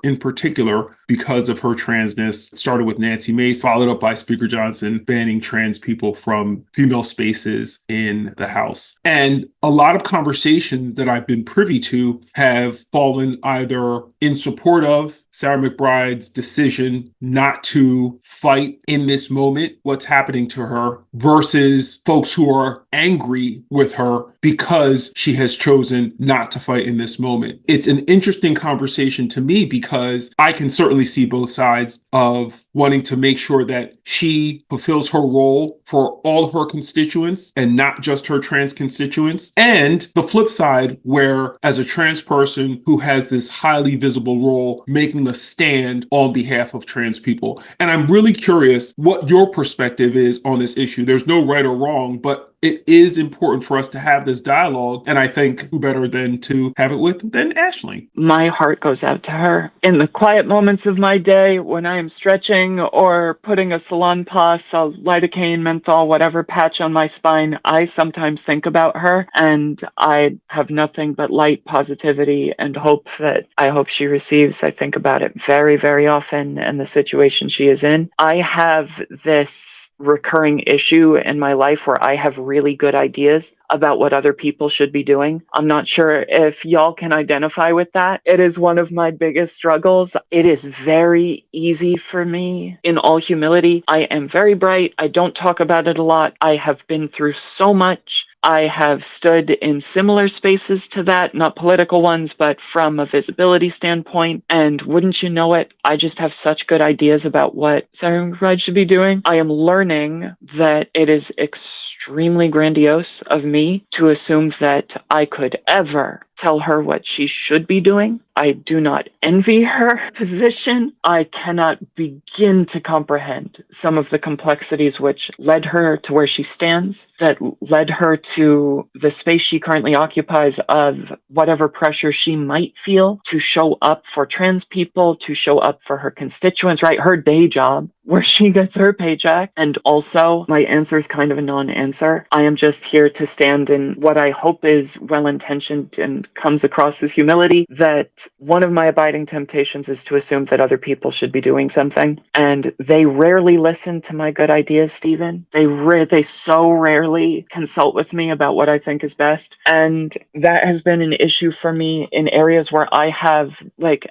in particular, because of her transness. It started with Nancy Mace, followed up by Speaker Johnson banning trans people from female spaces in the House. And a lot of conversations that I've been privy to have fallen either in support of Sarah McBride's decision not to fight in this moment, what's happening to her, versus folks who are angry with her because she has chosen not to fight in this moment. It's an interesting conversation to me because I can certainly see both sides of wanting to make sure that she fulfills her role for all of her constituents and not just her trans constituents. And the flip side, where as a trans person who has this highly visible role, making a stand on behalf of trans people. And I'm really curious what your perspective is on this issue. There's no right or wrong, but it is important for us to have this dialogue. And I think who better than to have it with than Aisling. My heart goes out to her. In the quiet moments of my day, when I am stretching or putting a Salon Pas, a lidocaine, menthol, whatever patch on my spine, I sometimes think about her, and I have nothing but light, positivity, and hope that I hope she receives. I think about it very, very often and the situation she is in. I have this recurring issue in my life where I have really good ideas about what other people should be doing. I'm not sure if y'all can identify with that. It is one of my biggest struggles. It is very easy for me, in all humility. I am very bright. I don't talk about it a lot. I have been through so much I have stood in similar spaces to that, not political ones, but from a visibility standpoint. And wouldn't you know it, I just have such good ideas about what Sarah McBride should be doing. I am learning that it is extremely grandiose of me to assume that I could ever tell her what she should be doing. I do not envy her position. I cannot begin to comprehend some of the complexities which led her to where she stands, that led her to the space she currently occupies of whatever pressure she might feel to show up for trans people, to show up for her constituents, right? Her day job, where she gets her paycheck. And also, my answer is kind of a non-answer. I am just here to stand in what I hope is well-intentioned and comes across as humility, that one of my abiding temptations is to assume that other people should be doing something. And they rarely listen to my good ideas, Stephen. They so rarely consult with me about what I think is best. And that has been an issue for me in areas where I have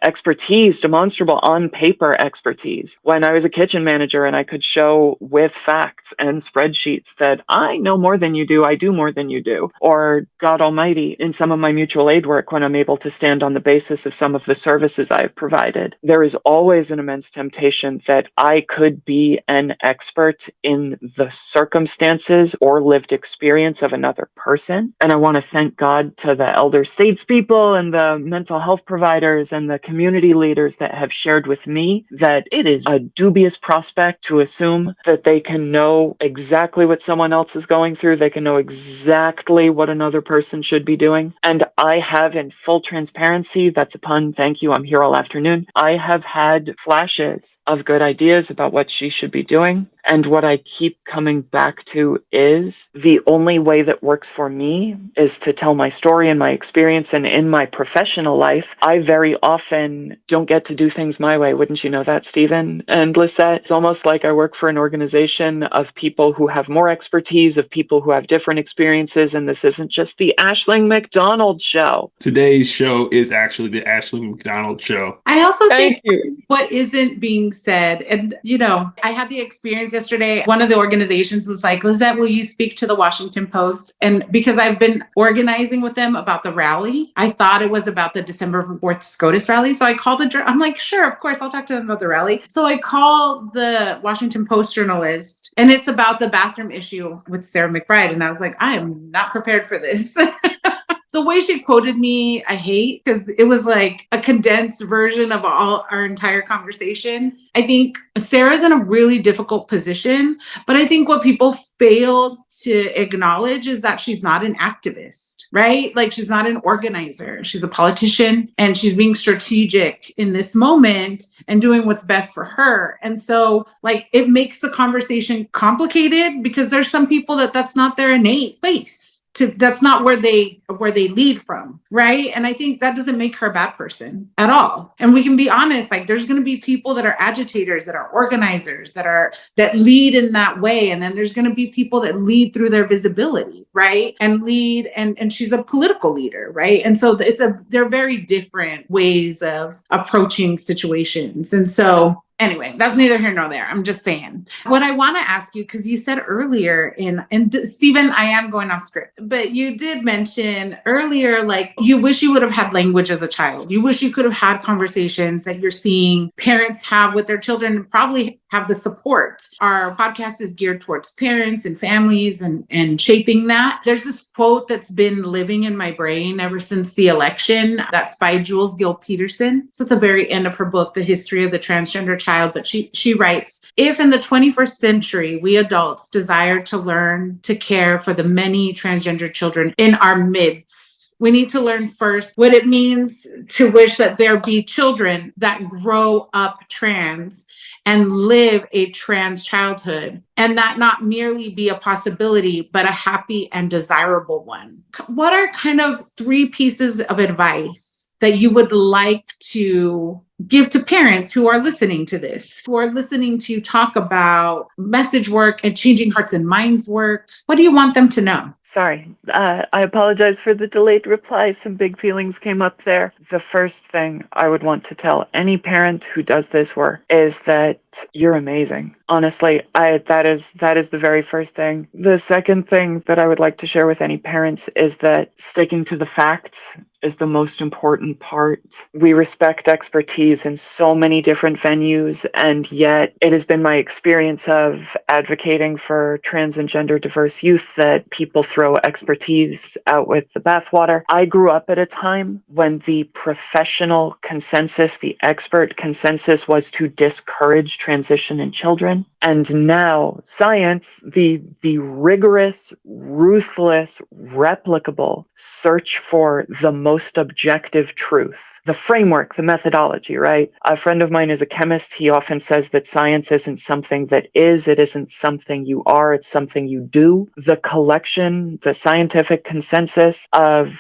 expertise, demonstrable on paper expertise. When I was a kitchen manager and I could show with facts and spreadsheets that I know more than you do, I do more than you do. Or God Almighty, in some of my mutual aid work, when I'm able to stand on the basis of some of the services I have provided, there is always an immense temptation that I could be an expert in the circumstances or lived experience of another person. And I want to thank God to the elder statespeople and the mental health providers and the community leaders that have shared with me that it is a dubious prospect to assume that they can know exactly what someone else is going through. They can know exactly what another person should be doing. And I have, in full transparency, that's a pun, thank you, I'm here all afternoon, I have had flashes of good ideas about what she should be doing. And what I keep coming back to is the only way that works for me is to tell my story and my experience. And in my professional life, I very often don't get to do things my way. Wouldn't you know that, Stephen and Lizette? It's almost like I work for an organization of people who have more expertise, of people who have different experiences. And this isn't just the Aisling MacDonald show. Today's show is actually the Aisling MacDonald show. I also Thank think you. what isn't being said, and I had the experience yesterday. One of the organizations was like, Lizette, will you speak to the Washington Post? And because I've been organizing with them about the rally, I thought it was about the December 4th SCOTUS rally. So I called I'm like, sure, of course, I'll talk to them about the rally. So I called the Washington Post journalist, and it's about the bathroom issue with Sarah McBride. And I was like, I am not prepared for this. The way she quoted me, I hate, because it was like a condensed version of our entire conversation. I think Sarah's in a really difficult position, but I think what people fail to acknowledge is that she's not an activist, right? Like, she's not an organizer. She's a politician, and she's being strategic in this moment and doing what's best for her. And so, it makes the conversation complicated because there's some people that's not their innate place. That's not where they lead from, right? And I think that doesn't make her a bad person at all. And we can be honest, there's going to be people that are agitators, that are organizers, that lead in that way, and then there's going to be people that lead through their visibility, right? And lead, and she's a political leader, right? And so they're very different ways of approaching situations. And so anyway, that's neither here nor there. I'm just saying. What I want to ask you, because you said earlier and Stephen, I am going off script, but you did mention earlier, you wish you would have had language as a child. You wish you could have had conversations that you're seeing parents have with their children and probably have the support. Our podcast is geared towards parents and families and shaping that. There's this quote that's been living in my brain ever since the election. That's by Jules Gill Peterson. It's at the very end of her book, The History of the Transgender Child. But she writes, if in the 21st century, we adults desire to learn to care for the many transgender children in our midst, we need to learn first what it means to wish that there be children that grow up trans and live a trans childhood, and that not merely be a possibility, but a happy and desirable one. What are kind of 3 pieces of advice that you would like to give to parents who are listening to this, who are listening to talk about message work and changing hearts and minds work? What do you want them to know? Sorry, I apologize for the delayed reply. Some big feelings came up there. The first thing I would want to tell any parent who does this work is that you're amazing. Honestly, that is the very first thing. The second thing that I would like to share with any parents is that sticking to the facts is the most important part. We respect expertise in so many different venues, and yet it has been my experience of advocating for trans and gender diverse youth that people throw expertise out with the bathwater. I grew up at a time when the professional consensus, the expert consensus, was to discourage transition in children. And now science, the rigorous, ruthless, replicable search for the most objective truth, the framework, the methodology, right? A friend of mine is a chemist. He often says that science isn't something that is, it isn't something you are, it's something you do. The collection, the scientific consensus of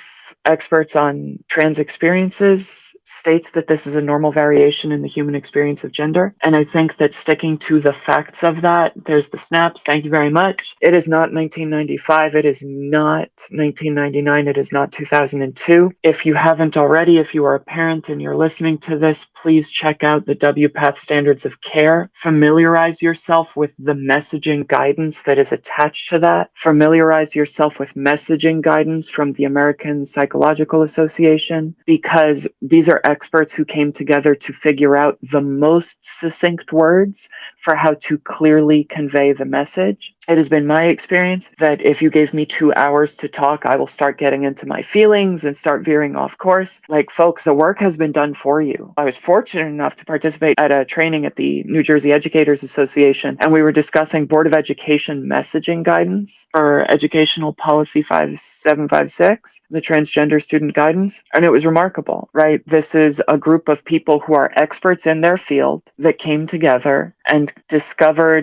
experts on trans experiences states that this is a normal variation in the human experience of gender. And I think that sticking to the facts of that, there's the snaps. Thank you very much. It is not 1995. It is not 1999. It is not 2002. If you haven't already, if you are a parent and you're listening to this, please check out the WPATH Standards of Care. Familiarize yourself with the messaging guidance that is attached to that. Familiarize yourself with messaging guidance from the American Psychological Association, because these are experts who came together to figure out the most succinct words for how to clearly convey the message. It has been my experience that if you gave me 2 hours to talk, I will start getting into my feelings and start veering off course. Like, folks, the work has been done for you. I was fortunate enough to participate at a training at the New Jersey Educators Association, and we were discussing Board of Education messaging guidance for Educational Policy 5756, the transgender student guidance. And it was remarkable, right? This is a group of people who are experts in their field that came together and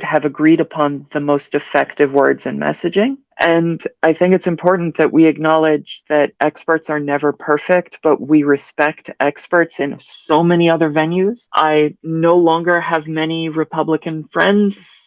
have agreed upon the most effective words and messaging. And I think it's important that we acknowledge that experts are never perfect, but we respect experts in so many other venues. I no longer have many Republican friends.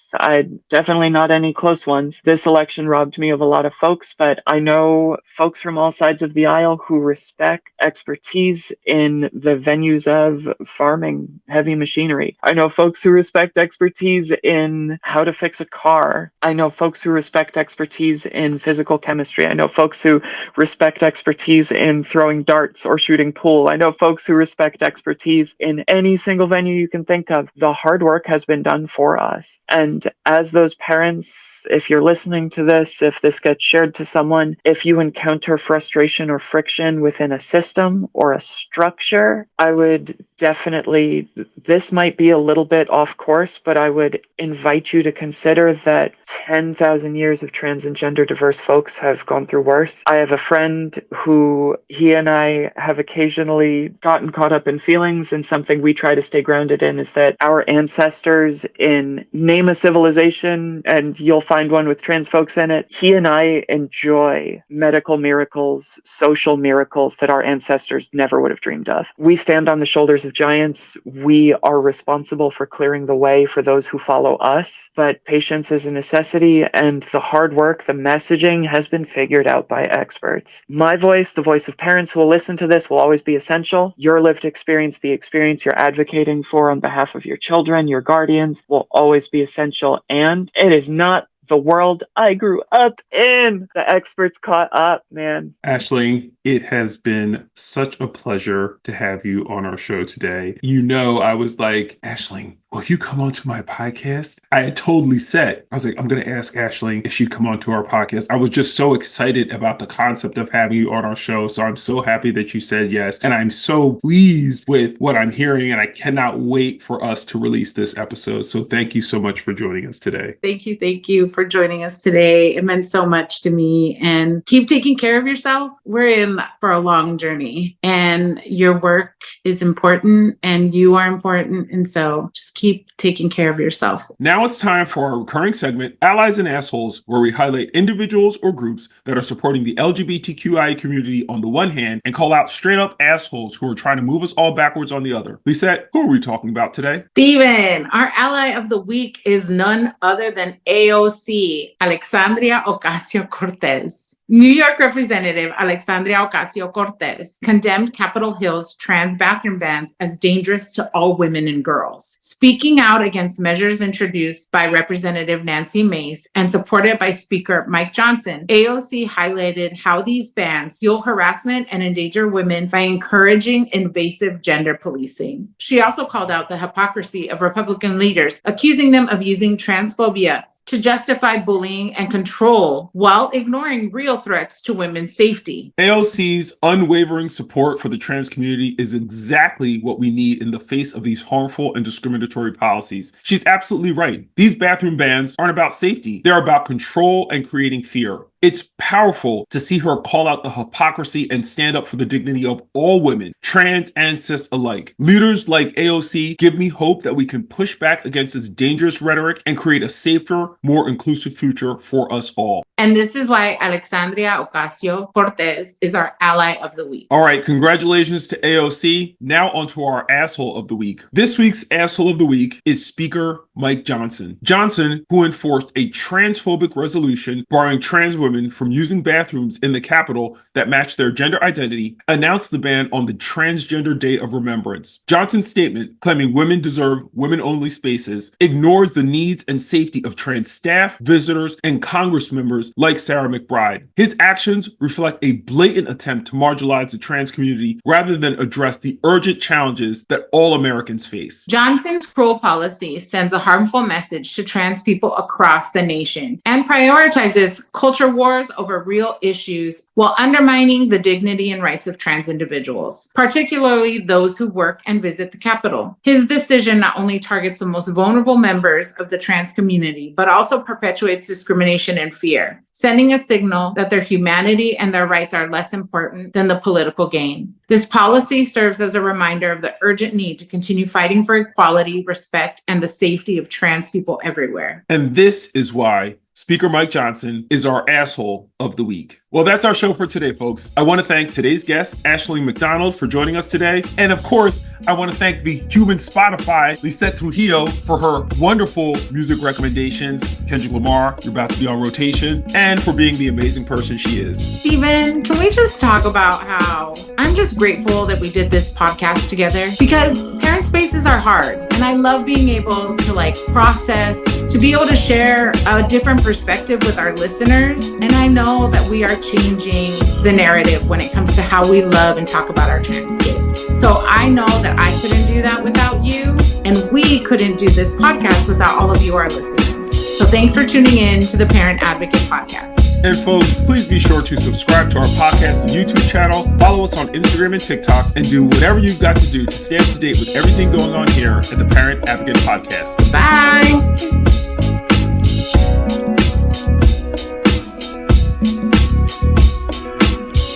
Definitely not any close ones. This election robbed me of a lot of folks, but I know folks from all sides of the aisle who respect expertise in the venues of farming heavy machinery. I know folks who respect expertise in how to fix a car. I know folks who respect expertise in physical chemistry. I know folks who respect expertise in throwing darts or shooting pool. I know folks who respect expertise in any single venue you can think of. The hard work has been done for us. And as those parents, if you're listening to this, if this gets shared to someone, if you encounter frustration or friction within a system or a structure, I would definitely, this might be a little bit off course, but I would invite you to consider that 10,000 years of trans and gender diverse folks have gone through worse. I have a friend who, he and I have occasionally gotten caught up in feelings, and something we try to stay grounded in is that our ancestors, in name a civilization, and you'll find one with trans folks in it, he and I enjoy medical miracles, social miracles that our ancestors never would have dreamed of. We stand on the shoulders of giants. We are responsible for clearing the way for those who follow us, but patience is a necessity, and the hard work, the messaging has been figured out by experts. My voice, the voice of parents who will listen to this, will always be essential. Your lived experience, the experience you're advocating for on behalf of your children, your guardians, will always be essential, and it is not the world I grew up in. The experts caught up, man. Aisling, it has been such a pleasure to have you on our show today. You know, I was like, Aisling, will you come onto my podcast? I had totally said, I was like, I'm going to ask Aisling if she'd come onto our podcast. I was just so excited about the concept of having you on our show. So I'm so happy that you said yes. And I'm so pleased with what I'm hearing. And I cannot wait for us to release this episode. So thank you so much for joining us today. Thank you for joining us today. It meant so much to me. And keep taking care of yourself. We're in for a long journey, and your work is important and you are important. And so just keep taking care of yourself. Now it's time for our recurring segment, Allies and Assholes, where we highlight individuals or groups that are supporting the LGBTQIA community on the one hand and call out straight up assholes who are trying to move us all backwards on the other. Lizette, who are we talking about today? Stephen, our ally of the week is none other than AOC. AOC Alexandria Ocasio-Cortez. New York Representative Alexandria Ocasio-Cortez condemned Capitol Hill's trans bathroom bans as dangerous to all women and girls. Speaking out against measures introduced by Representative Nancy Mace and supported by Speaker Mike Johnson, AOC highlighted how these bans fuel harassment and endanger women by encouraging invasive gender policing. She also called out the hypocrisy of Republican leaders, accusing them of using transphobia to justify bullying and control while ignoring real threats to women's safety. AOC's unwavering support for the trans community is exactly what we need in the face of these harmful and discriminatory policies. She's absolutely right. These bathroom bans aren't about safety. They're about control and creating fear. It's powerful to see her call out the hypocrisy and stand up for the dignity of all women, trans and cis alike. Leaders like AOC give me hope that we can push back against this dangerous rhetoric and create a safer, more inclusive future for us all. And this is why Alexandria Ocasio-Cortez is our ally of the week. All right, congratulations to AOC. Now onto our asshole of the week. This week's asshole of the week is Speaker Mike Johnson. Johnson, who enforced a transphobic resolution barring trans women from using bathrooms in the Capitol that matched their gender identity, announced the ban on the Transgender Day of Remembrance. Johnson's statement, claiming women deserve women-only spaces, ignores the needs and safety of trans staff, visitors, and Congress members like Sarah McBride. His actions reflect a blatant attempt to marginalize the trans community rather than address the urgent challenges that all Americans face. Johnson's cruel policy sends a harmful message to trans people across the nation and prioritizes culture wars over real issues while undermining the dignity and rights of trans individuals, particularly those who work and visit the Capitol. His decision not only targets the most vulnerable members of the trans community, but also perpetuates discrimination and fear, sending a signal that their humanity and their rights are less important than the political gain. This policy serves as a reminder of the urgent need to continue fighting for equality, respect, and the safety of trans people everywhere. And this is why Speaker Mike Johnson is our asshole of the week. Well, that's our show for today, folks. I want to thank today's guest, Aisling MacDonald, for joining us today. And of course, I want to thank the human Spotify, Lizette Trujillo, for her wonderful music recommendations. Kendrick Lamar, you're about to be on rotation, and for being the amazing person she is. Stephen, can we just talk about how I'm just grateful that we did this podcast together? Because parent spaces are hard. And I love being able to process, to be able to share a different perspective with our listeners. And I know that we are changing the narrative when it comes to how we love and talk about our trans kids. So I know that I couldn't do that without you, and we couldn't do this podcast without all of you, our listeners. So thanks for tuning in to the Parent Advocate Podcast. And folks, please be sure to subscribe to our podcast and YouTube channel, follow us on Instagram and TikTok, and do whatever you've got to do to stay up to date with everything going on here at the Parent Advocate Podcast. Bye.